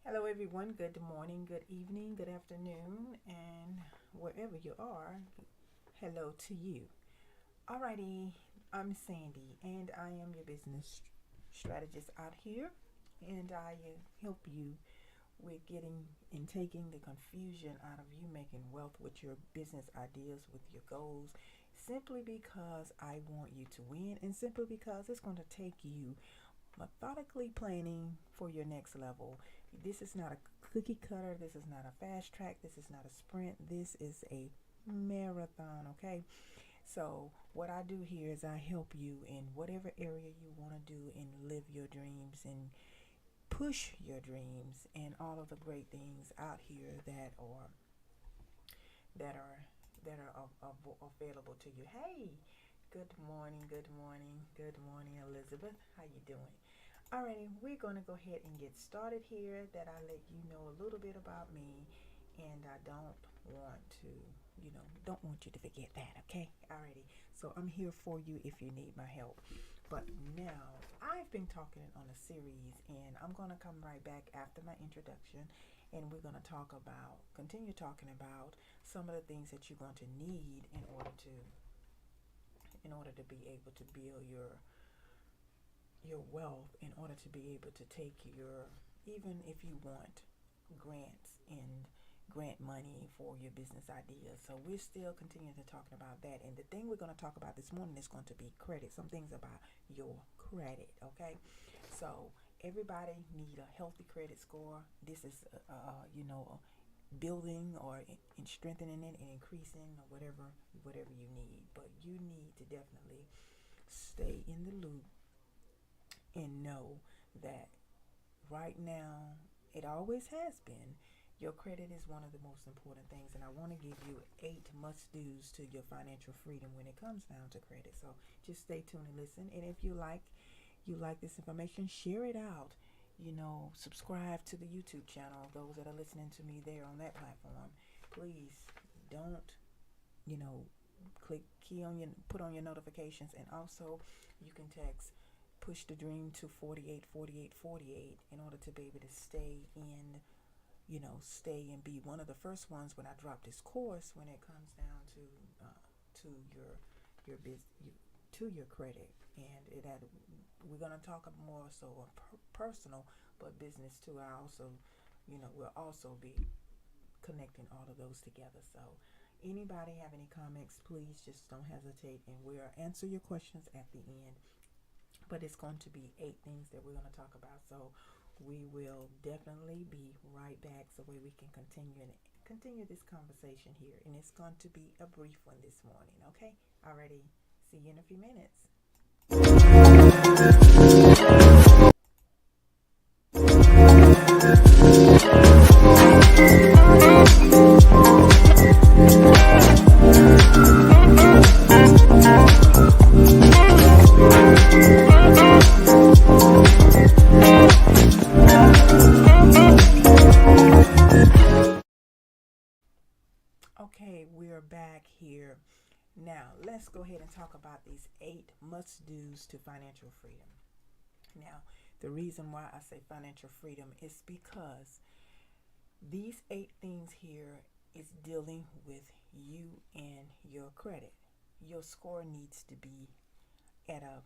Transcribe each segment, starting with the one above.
Hello, everyone. Good morning, good evening, good afternoon, and wherever you are, hello to you. Alrighty, I'm Sandy, and I am your business strategist out here, and I help you with getting and taking the confusion out of you making wealth with your business ideas, with your goals, simply because I want you to win, and simply because it's going to take you methodically planning for your next level. This is not a cookie cutter. This is not a fast track. This is not a sprint. This is a marathon, okay? So, what I do here is I help you in whatever area you want to do and live your dreams and push your dreams and all of the great things out here that are available to you. Hey, good morning, good morning, Elizabeth. How you doing? Alrighty, we're going to go ahead and get started here. That I let you know a little bit about me, and I want to, don't want you to forget that, okay? Alrighty, so I'm here for you if you need my help. But now, I've been talking on a series, and I'm going to come right back after my introduction, and we're going to continue talking about some of the things that you're going to need in order to be able to build your wealth, in order to be able to take your, even if you want grants and grant money for your business ideas. So we're still continuing to talk about that. And the thing we're going to talk about this morning is going to be credit. Some things about your credit, okay? So everybody need a healthy credit score. This is, building or in strengthening it and increasing or whatever you need. But you need to definitely stay in the loop and know that right now, it always has been, your credit is one of the most important things. And I want to give you 8 must-dos to your financial freedom when it comes down to credit. So just stay tuned and listen. And if you like this information, share it out. Subscribe to the YouTube channel. Those that are listening to me there on that platform, please don't, you know, put on your notifications. And also, you can text push the dream to 48 in order to be able to stay and be one of the first ones when I drop this course, when it comes down to your to your credit. And we're going to talk more so on personal, but business too. We'll also be connecting all of those together. So anybody have any comments, please just don't hesitate, and we'll answer your questions at the end. But it's going to be 8 things that we're going to talk about. So we will definitely be right back so we can continue this conversation here. And it's going to be a brief one this morning, okay? Alrighty. See you in a few minutes. Okay, we're back here. Now, let's go ahead and talk about these 8 must-dos to financial freedom. Now, the reason why I say financial freedom is because these 8 things here is dealing with you and your credit. Your score needs to be at a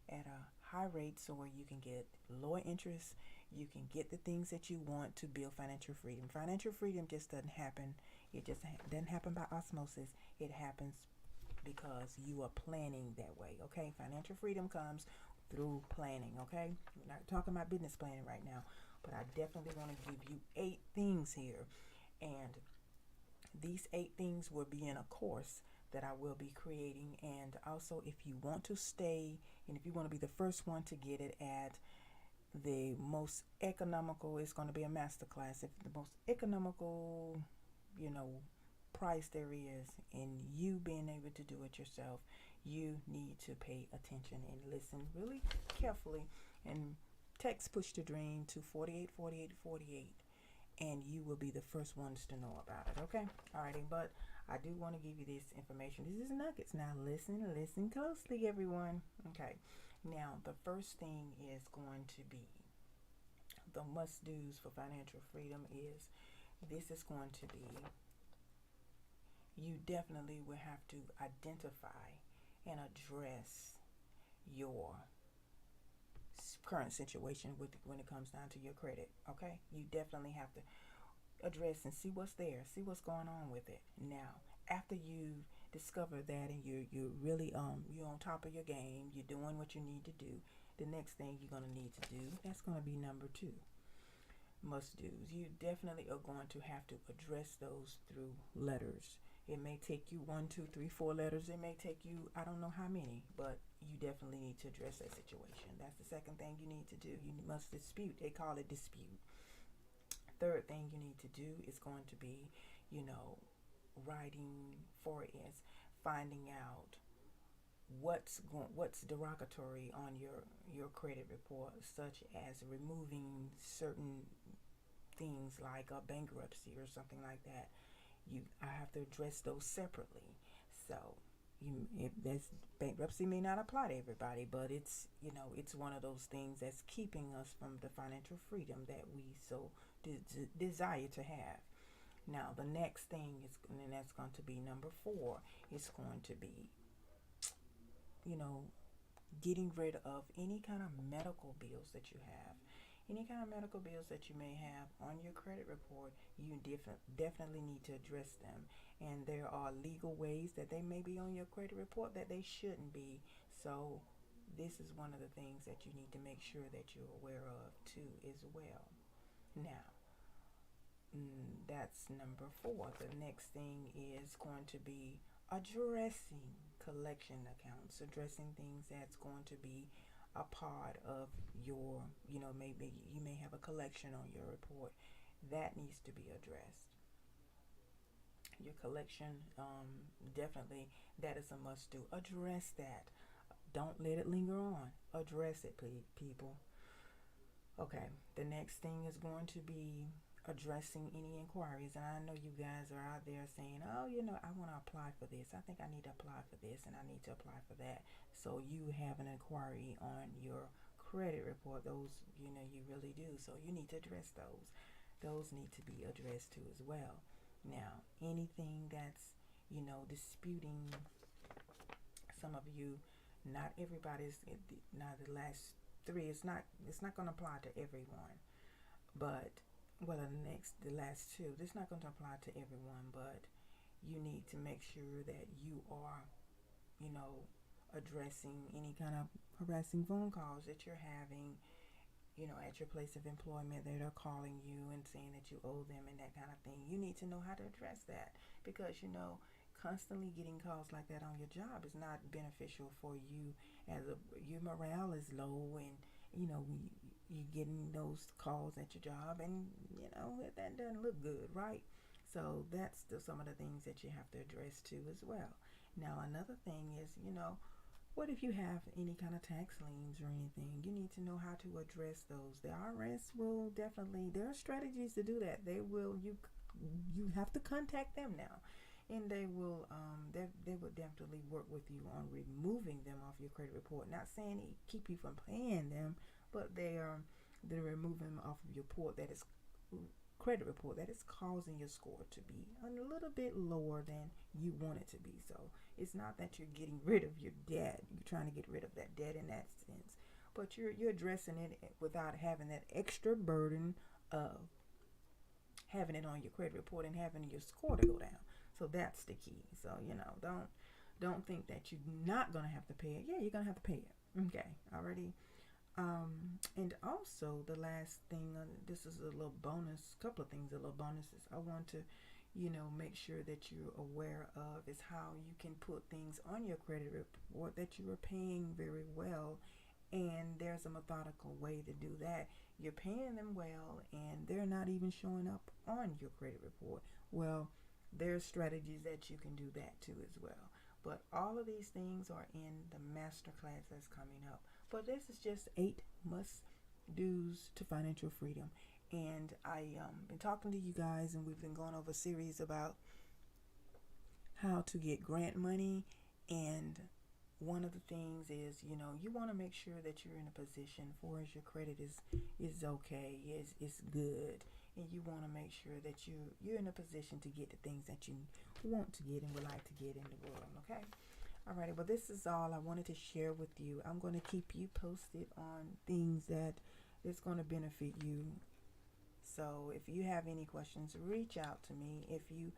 at a high rate, so where you can get lower interest, you can get the things that you want to build financial freedom. Financial freedom just doesn't happen. It just doesn't happen by osmosis. It happens because you are planning that way, okay? Financial freedom comes through planning, okay? We're not talking about business planning right now, but I definitely want to give you 8 things here. And these 8 things will be in a course that I will be creating. And also, if you want to stay and if you want to be the first one to get it at the most economical, it's going to be a masterclass. If the most economical, you know, price there is, and you being able to do it yourself, you need to pay attention and listen really carefully and text push the dream to 48 and you will be the first ones to know about it, okay? Alrighty, but I do want to give you this information. This is nuggets. Now listen closely, everyone. Okay, now the first thing is going to be the must do's for financial freedom is, this is going to be, you definitely will have to identify and address your current situation with when it comes down to your credit. Okay, you definitely have to address and see what's there, see what's going on with it. Now, after you discover that and you're really you're on top of your game, you're doing what you need to do, the next thing you're going to need to do, that's going to be number 2, must do's. You definitely are going to have to address those through letters. It may take you 1, 2, 3, 4 letters. It may take you, I don't know how many, but you definitely need to address that situation. That's the second thing you need to do. You must dispute. They call it dispute. Third thing you need to do is going to be, writing for is finding out what's derogatory on your credit report, such as removing certain things like a bankruptcy or something like that. I have to address those separately. So if this bankruptcy may not apply to everybody, but it's one of those things that's keeping us from the financial freedom that we so desire to have. Now the next thing is, and that's going to be number 4, is going to be getting rid of any kind of medical bills that you have. Any kind of medical bills that you may have on your credit report, you definitely need to address them. And there are legal ways that they may be on your credit report that they shouldn't be. So this is one of the things that you need to make sure that you're aware of too as well. Now, that's number 4. The next thing is going to be addressing collection accounts, addressing things that's going to be a part of your, maybe you may have a collection on your report that needs to be addressed. Your collection, definitely, that is a must do. Address that. Don't let it linger on. Address it, people. Okay, the next thing is going to be addressing any inquiries. And I know you guys are out there saying, oh, I want to apply for this. I think I need to apply for this and I need to apply for that. So you have an inquiry on your credit report. Those, you really do. So you need to address those. Those need to be addressed too as well. Now, anything that's, disputing, some of you, not everybody's, not the last 3, it's not going to apply to everyone. But the last 2, this is not going to apply to everyone, but you need to make sure that you are, addressing any kind of harassing phone calls that you're having, at your place of employment that are calling you and saying that you owe them and that kind of thing. You need to know how to address that because, constantly getting calls like that on your job is not beneficial for you your morale is low and, you're getting those calls at your job and that doesn't look good, right? So that's some of the things that you have to address too as well. Now another thing is, what if you have any kind of tax liens or anything? You need to know how to address those. The IRS will definitely, there are strategies to do that. They will, you have to contact them now, and they will definitely work with you on removing them off your credit report. Not saying keep you from paying them, but they're removing them off of your credit report that is causing your score to be a little bit lower than you want it to be. So it's not that you're getting rid of your debt, you're trying to get rid of that debt in that sense, but you're addressing it without having that extra burden of having it on your credit report and having your score to go down. So that's the key. So don't think that you're not gonna have to pay it. Yeah, you're gonna have to pay it. Okay, already. And also the last thing, this is a little bonus, couple of things, a little bonuses I want to, make sure that you're aware of is how you can put things on your credit report that you are paying very well. And there's a methodical way to do that. You're paying them well and they're not even showing up on your credit report. Well, there's strategies that you can do that too as well. But all of these things are in the masterclass that's coming up. But this is just 8 must-dos to financial freedom. And I been talking to you guys, and we've been going over a series about how to get grant money and one of the things is, you want to make sure that you're in a position for as your credit is okay, is good, and you want to make sure that you're in a position to get the things that you want to get and would like to get in the world. Okay. Alrighty, well, this is all I wanted to share with you. I'm going to keep you posted on things that is going to benefit you. So if you have any questions, reach out to me. If you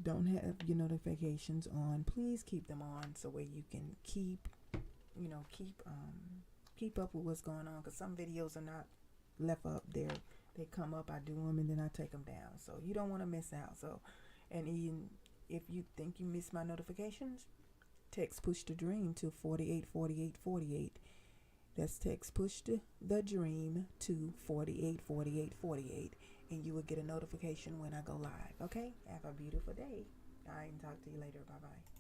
don't have your notifications on, please keep them on so where you can keep up with what's going on, because some videos are not left up there. They come up, I do them, and then I take them down, so you don't want to miss out. So, and even if you think you missed my notifications, text push the dream to 484848. That's text push the dream to 484848, and you will get a notification when I go live. Okay, have a beautiful day. All right, and talk to you later. Bye bye.